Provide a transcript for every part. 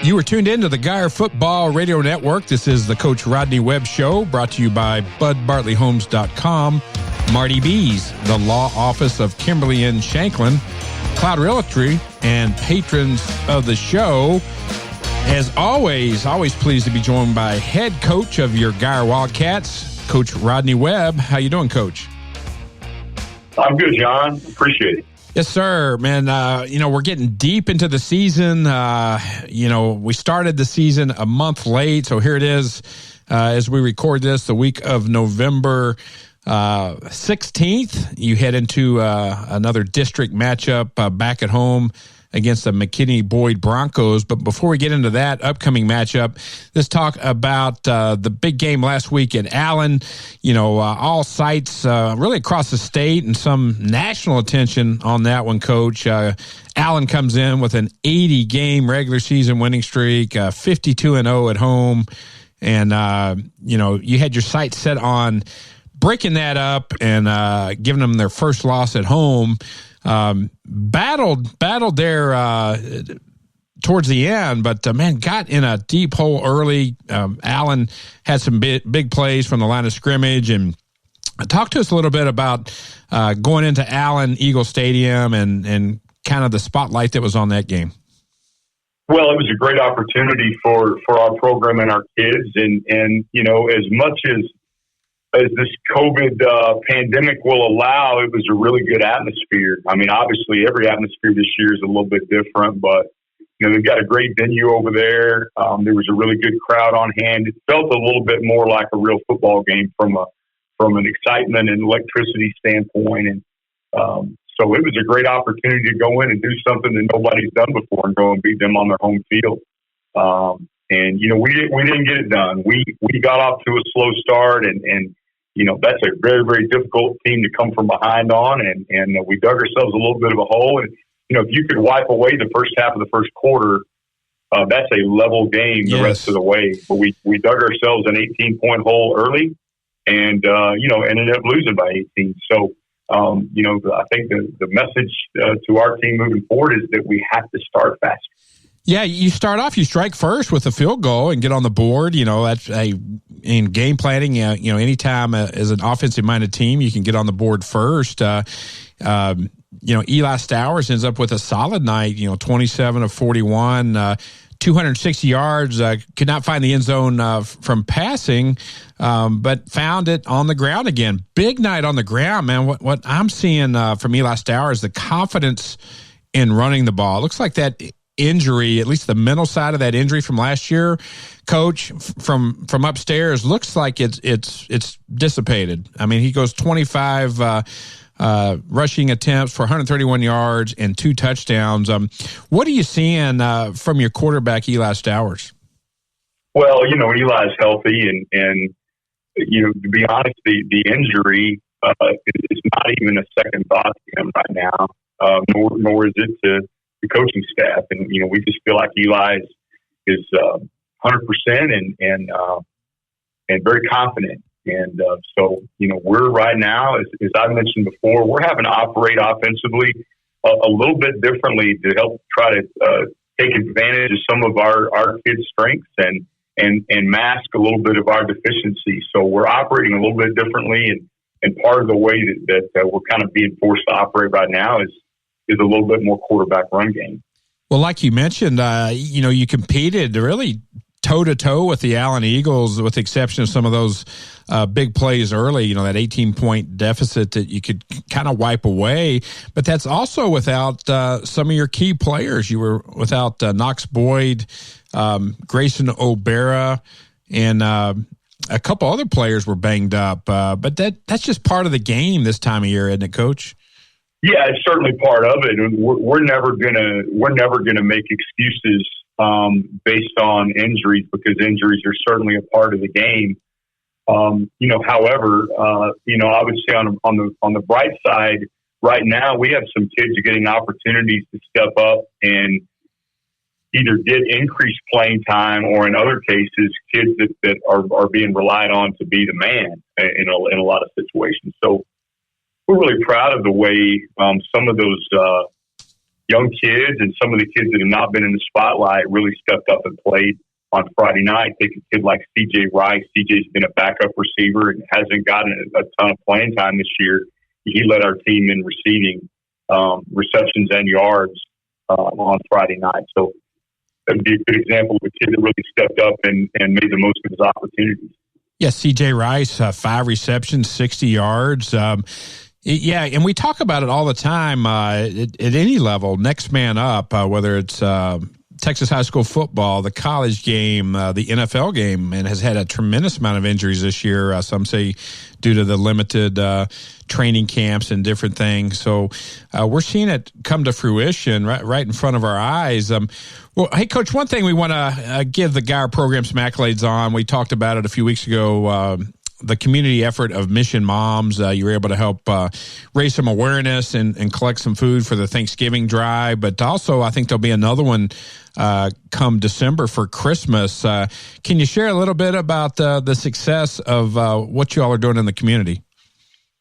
You are tuned in to the Geyer Football Radio Network. This is the Coach Rodney Webb Show, brought to you by BudBartleyHomes.com, Marty B's, the Law Office of Kimberly and Shanklin, Cloud Realty, and patrons of the show. As always pleased to be joined by head coach of your Geyer Wildcats, Coach Rodney Webb. How you doing, Coach? I'm good, John. Appreciate it. Yes, sir, man. We're getting deep into the season. We started the season a month late, so here it is as we record this, the week of November 16th. You head into another district matchup back at home against the McKinney Boyd Broncos. But before we get into that upcoming matchup, let's talk about the big game last week in Allen. All sites really across the state and some national attention on that one, Coach. Allen comes in with an 80-game regular season winning streak, 52-0 at home. And, you had your sights set on breaking that up and giving them their first loss at home. Battled there towards the end, but got in a deep hole early. Allen had some big plays from the line of scrimmage, and talk to us a little bit about going into Allen Eagle Stadium and kind of the spotlight that was on that game. Well, it was a great opportunity for our program and our kids, and as much as this COVID pandemic will allow, it was a really good atmosphere. I mean, obviously every atmosphere this year is a little bit different, but, they've got a great venue over there. There was a really good crowd on hand. It felt a little bit more like a real football game from an excitement and electricity standpoint. And so it was a great opportunity to go in and do something that nobody's done before and go and beat them on their home field. We didn't get it done. We got off to a slow start, and that's a very, very difficult team to come from behind on, and we dug ourselves a little bit of a hole. And if you could wipe away the first half of the first quarter, that's a level game the rest of the way. But we dug ourselves an 18-point hole early, and ended up losing by 18. So I think the message to our team moving forward is that we have to start fast. Yeah, you start off, you strike first with a field goal and get on the board. That's in game planning. Anytime as an offensive-minded team, you can get on the board first. Eli Stowers ends up with a solid night. 27 of 41, 260 yards. Could not find the end zone from passing, but found it on the ground again. Big night on the ground, man. What I'm seeing from Eli Stowers, the confidence in running the ball. It looks like that injury, at least the mental side of that injury from last year, Coach, from upstairs, looks like it's dissipated. I mean, he goes 25 rushing attempts for 131 yards and 2 touchdowns. What are you seeing from your quarterback, Eli Stowers? Well, Eli's healthy, and to be honest, the injury is not even a second thought to him right now, nor is it to the coaching staff. And, we just feel like Eli is 100% and very confident. And so, we're right now, as I mentioned before, we're having to operate offensively a little bit differently to help try to take advantage of some of our kids' strengths and mask a little bit of our deficiency. So we're operating a little bit differently, and part of the way that we're kind of being forced to operate right now is a little bit more quarterback run game. Well, like you mentioned, you competed really toe-to-toe with the Allen Eagles, with the exception of some of those big plays early, that 18-point deficit that you could kind of wipe away. But that's also without some of your key players. You were without Knox Boyd, Grayson O'Bara, and a couple other players were banged up. But that's just part of the game this time of year, isn't it, Coach? Yeah, it's certainly part of it. And we're never gonna make excuses based on injuries, because injuries are certainly a part of the game. However, I would say on the bright side, right now we have some kids getting opportunities to step up and either get increased playing time, or in other cases, kids that are being relied on to be the man in a lot of situations. So we're really proud of the way some of those young kids and some of the kids that have not been in the spotlight really stepped up and played on Friday night. Take a kid like C.J. Rice. C.J.'s been a backup receiver and hasn't gotten a ton of playing time this year. He led our team in receiving receptions and yards on Friday night. So that would be a good example of a kid that really stepped up and made the most of his opportunities. Yeah, C.J. Rice, 5 receptions, 60 yards. Yeah, and we talk about it all the time at any level, next man up, whether it's Texas high school football, the college game, the NFL game, and has had a tremendous amount of injuries this year. Some say due to the limited training camps and different things. So we're seeing it come to fruition right in front of our eyes. Well, hey, Coach, one thing we want to give the GAR program some accolades on. We talked about it a few weeks ago. The community effort of Mission Moms. You were able to help raise some awareness and collect some food for the Thanksgiving drive. But also, I think there'll be another one come December for Christmas. Can you share a little bit about the success of what you all are doing in the community?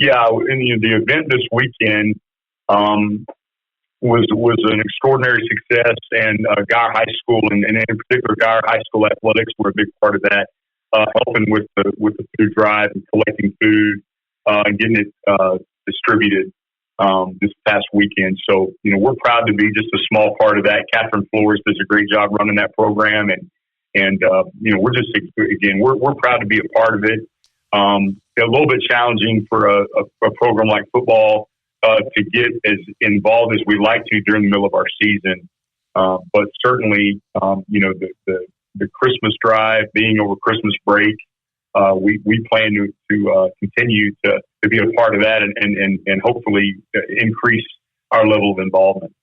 Yeah, and the event this weekend was an extraordinary success, and GAR High School, and in particular GAR High School athletics were a big part of that. Helping with the food drive and collecting food and getting it distributed this past weekend. So, we're proud to be just a small part of that. Catherine Flores does a great job running that program. And we're just, again, we're proud to be a part of it. A little bit challenging for a program like football to get as involved as we like to during the middle of our season. But certainly, the Christmas drive being over Christmas break, we plan to continue to be a part of that and hopefully increase our level of involvement.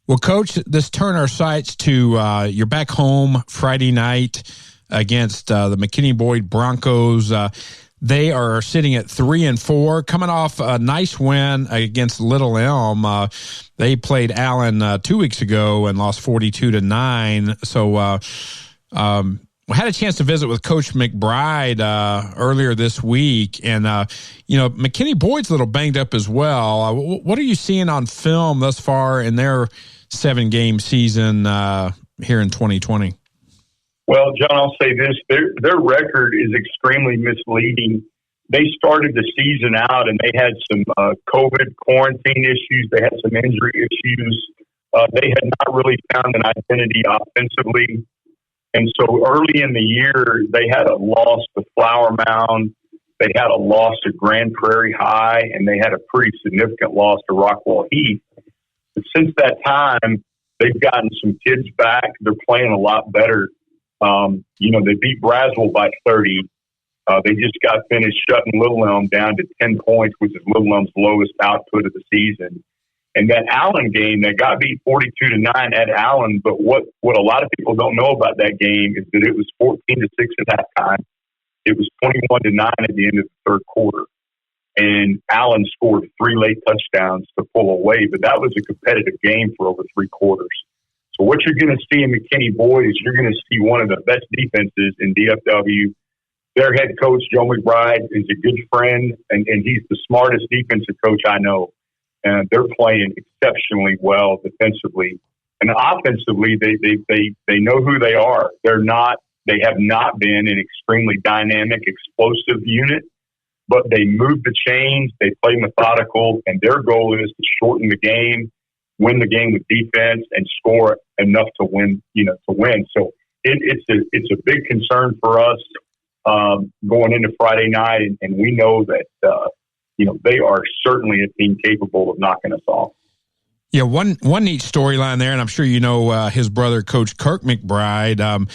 Well, Coach, let's turn our sights to you're back home Friday night against the McKinney Boyd Broncos. They are sitting at 3-4, coming off a nice win against Little Elm. They played Allen 2 weeks ago and lost 42-9. So we had a chance to visit with Coach McBride earlier this week, and McKinney Boyd's a little banged up as well. What are you seeing on film thus far in their 7-game season here in 2020? Well, John, I'll say this. Their record is extremely misleading. They started the season out and they had some COVID quarantine issues. They had some injury issues. They had not really found an identity offensively. And so early in the year, they had a loss to Flower Mound. They had a loss to Grand Prairie High, and they had a pretty significant loss to Rockwall Heath. But since that time, they've gotten some kids back. They're playing a lot better. They beat Braswell by 30. They just got finished shutting Little Elm down to 10 points, which is Little Elm's lowest output of the season. And that Allen game, they got beat 42-9 at Allen. But what a lot of people don't know about that game is that it was 14-6 at halftime. It was 21-9 at the end of the third quarter. And Allen scored 3 late touchdowns to pull away. But that was a competitive game for over 3 quarters. So what you're going to see in McKinney Boyd is you're going to see one of the best defenses in DFW. Their head coach, Joe McBride, is a good friend, and he's the smartest defensive coach I know. And they're playing exceptionally well defensively. And offensively, they know who they are. They have not been an extremely dynamic, explosive unit, but they move the chains, they play methodical, and their goal is to shorten the game, win the game with defense, and score enough to win. So it's a big concern for us going into Friday night, and we know that they are certainly a team capable of knocking us off. Yeah, one neat storyline there, and I'm sure his brother, Coach Kirk McBride.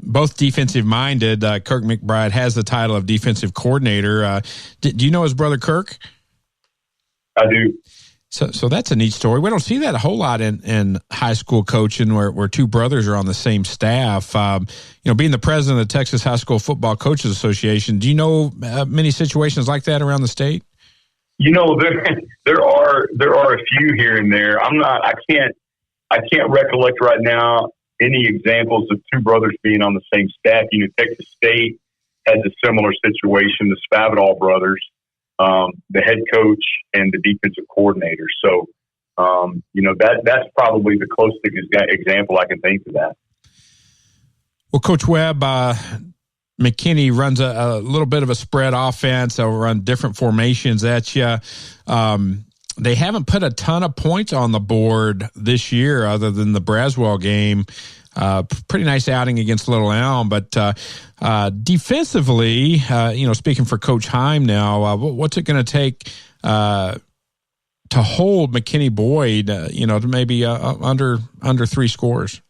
Both defensive minded. Kirk McBride has the title of defensive coordinator. Do you know his brother Kirk? I do. So that's a neat story. We don't see that a whole lot in high school coaching where 2 brothers are on the same staff. Being the president of the Texas High School Football Coaches Association, do you know many situations like that around the state? There are a few here and there. I can't recollect right now any examples of 2 brothers being on the same staff. Texas State has a similar situation. The Spavital brothers. The head coach and the defensive coordinator. So, That's probably the closest example I can think of that. Well, Coach Webb, McKinney runs a little bit of a spread offense. They'll run different formations at you. They haven't put a ton of points on the board this year other than the Braswell game. Pretty nice outing against Little Elm. But defensively, speaking for Coach Heim now, what's it going to take to hold McKinney Boyd, to maybe under 3 scores?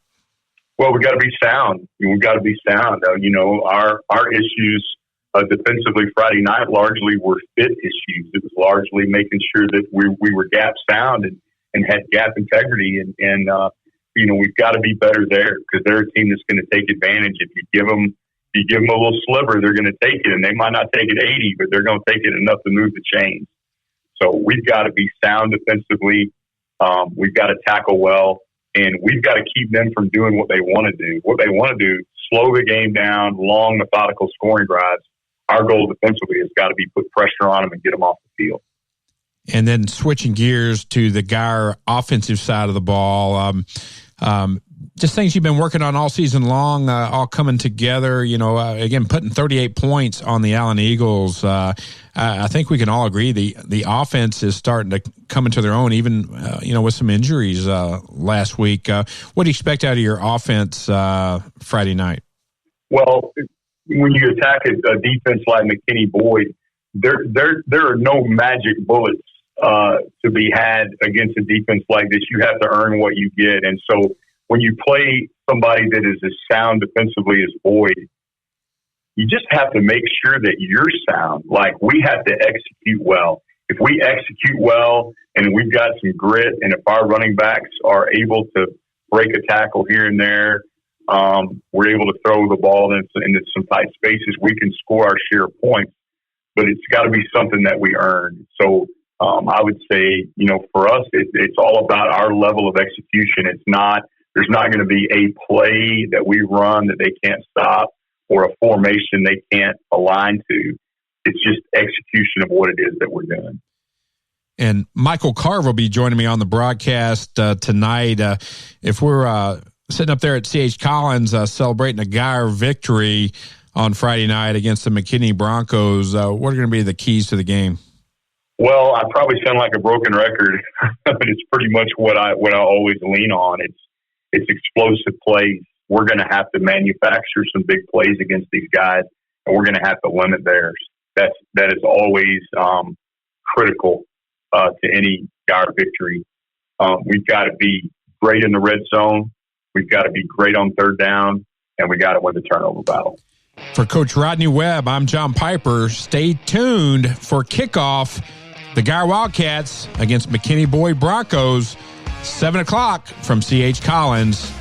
Well, we got to be sound. We've got to be sound. Our issues defensively Friday night largely were fit issues. It was largely making sure that we were gap sound and had gap integrity. And we've got to be better there because they're a team that's going to take advantage. If you give them a little sliver, they're going to take it, and they might not take it 80, but they're going to take it enough to move the chains. So we've got to be sound defensively. We've got to tackle well. And we've got to keep them from doing what they want to do. What they want to do, slow the game down, long, methodical scoring drives. Our goal defensively has got to be put pressure on them and get them off the field. And then switching gears to the Geyer offensive side of the ball, just things you've been working on all season long, all coming together, again, putting 38 points on the Allen Eagles. I think we can all agree the offense is starting to come into their own, even, with some injuries last week. What do you expect out of your offense Friday night? Well, when you attack a defense like McKinney Boyd, there are no magic bullets to be had against a defense like this. You have to earn what you get. And so when you play somebody that is as sound defensively as Boyd, you just have to make sure that you're sound. Like, we have to execute well. If we execute well and we've got some grit, and if our running backs are able to break a tackle here and there, we're able to throw the ball into some tight spaces, we can score our share of points. But it's got to be something that we earn. So I would say, for us, it's all about our level of execution. There's not going to be a play that we run that they can't stop or a formation they can't align to. It's just execution of what it is that we're doing. And Michael Carver will be joining me on the broadcast tonight. If we're sitting up there at C.H. Collins celebrating a Geyer victory on Friday night against the McKinney Broncos, what are going to be the keys to the game? Well, I probably sound like a broken record, but it's pretty much what I always lean on. It's explosive plays. We're going to have to manufacture some big plays against these guys, and we're going to have to limit theirs. That is always critical to any Geyer victory. We've got to be great in the red zone. We've got to be great on third down, and we got to win the turnover battle. For Coach Rodney Webb, I'm John Piper. Stay tuned for kickoff. The Geyer Wildcats against McKinney Boyd Broncos, 7 o'clock from C.H. Collins.